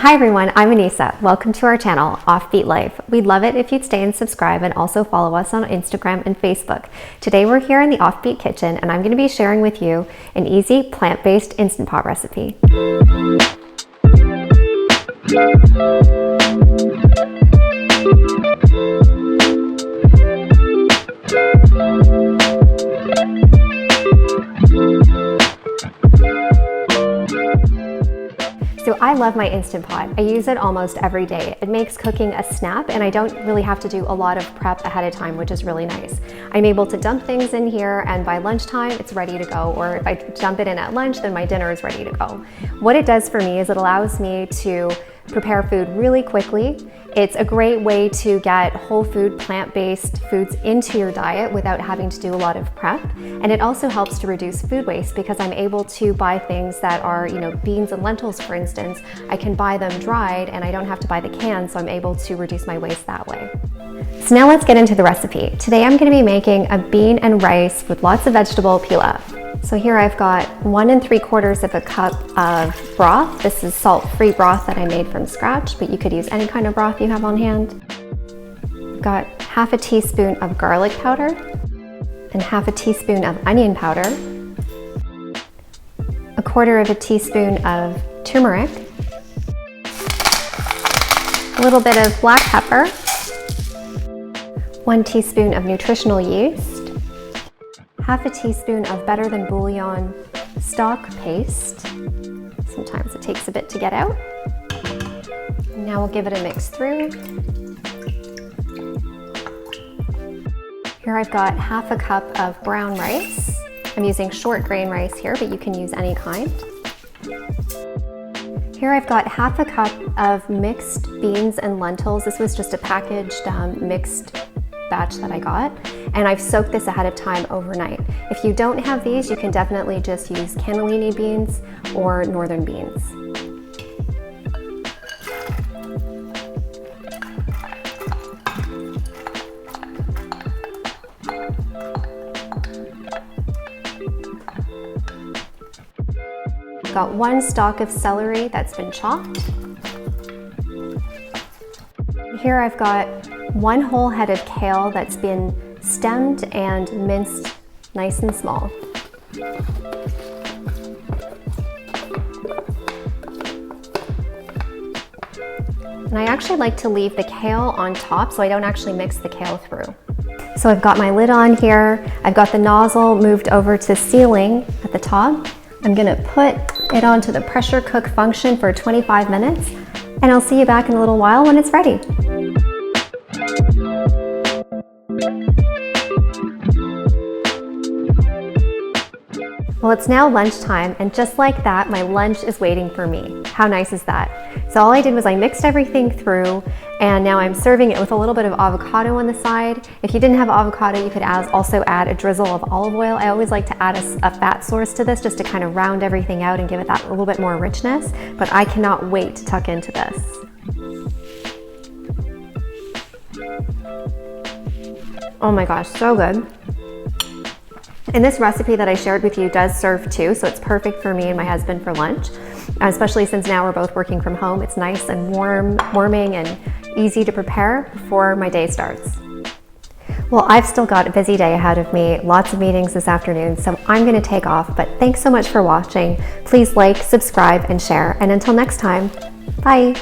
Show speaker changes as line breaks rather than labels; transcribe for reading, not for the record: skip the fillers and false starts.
Hi everyone, I'm Aneesa. Welcome to our channel, Offbeet Life. We'd love it if you'd stay and subscribe and also follow us on Instagram and Facebook. Today we're here in the Offbeet Kitchen and I'm going to be sharing with you an easy plant-based Instant Pot recipe. So I love my Instant Pot. I use it almost every day. It makes cooking a snap and I don't really have to do a lot of prep ahead of time, which is really nice. I'm able to dump things in here and by lunchtime it's ready to go, or if I dump it in at lunch then my dinner is ready to go. What it does for me is it allows me to prepare food really quickly. It's a great way to get whole food, plant-based foods into your diet without having to do a lot of prep. And it also helps to reduce food waste because I'm able to buy things that are, beans and lentils, for instance. I can buy them dried and I don't have to buy the cans, so I'm able to reduce my waste that way. So now let's get into the recipe. Today I'm going to be making a bean and rice with lots of vegetable pilaf. So here I've got 1 3/4 cup of broth. This is salt-free broth that I made from scratch, but you could use any kind of broth you have on hand. I've got 1/2 teaspoon of garlic powder and 1/2 teaspoon of onion powder, 1/4 teaspoon of turmeric, a little bit of black pepper, 1 teaspoon of nutritional yeast, 1/2 teaspoon of better than bouillon stock paste. Sometimes it takes a bit to get out. Now we'll give it a mix through. Here I've got 1/2 cup of brown rice. I'm using short grain rice here, but you can use any kind. Here I've got 1/2 cup of mixed beans and lentils. This was just a packaged mixed batch that I got, and I've soaked this ahead of time overnight. If you don't have these, you can definitely just use cannellini beans or northern beans. Got 1 stalk of celery that's been chopped. Here I've got 1 whole head of kale that's been stemmed and minced nice and small. And I actually like to leave the kale on top so I don't actually mix the kale through. So I've got my lid on here. I've got the nozzle moved over to sealing at the top. I'm gonna put it onto the pressure cook function for 25 minutes and I'll see you back in a little while when it's ready. Well, it's now lunchtime, and just like that, my lunch is waiting for me. How nice is that? So all I did was I mixed everything through, and now I'm serving it with a little bit of avocado on the side. If you didn't have avocado, you could also add a drizzle of olive oil. I always like to add a fat source to this just to kind of round everything out and give it that little bit more richness, but I cannot wait to tuck into this. Oh my gosh, so good. And this recipe that I shared with you does serve too, so it's perfect for me and my husband for lunch, especially since now we're both working from home. It's nice and warming and easy to prepare before my day starts. Well, I've still got a busy day ahead of me, lots of meetings this afternoon, so I'm going to take off, but thanks so much for watching. Please like, subscribe, and share, and until next time, bye!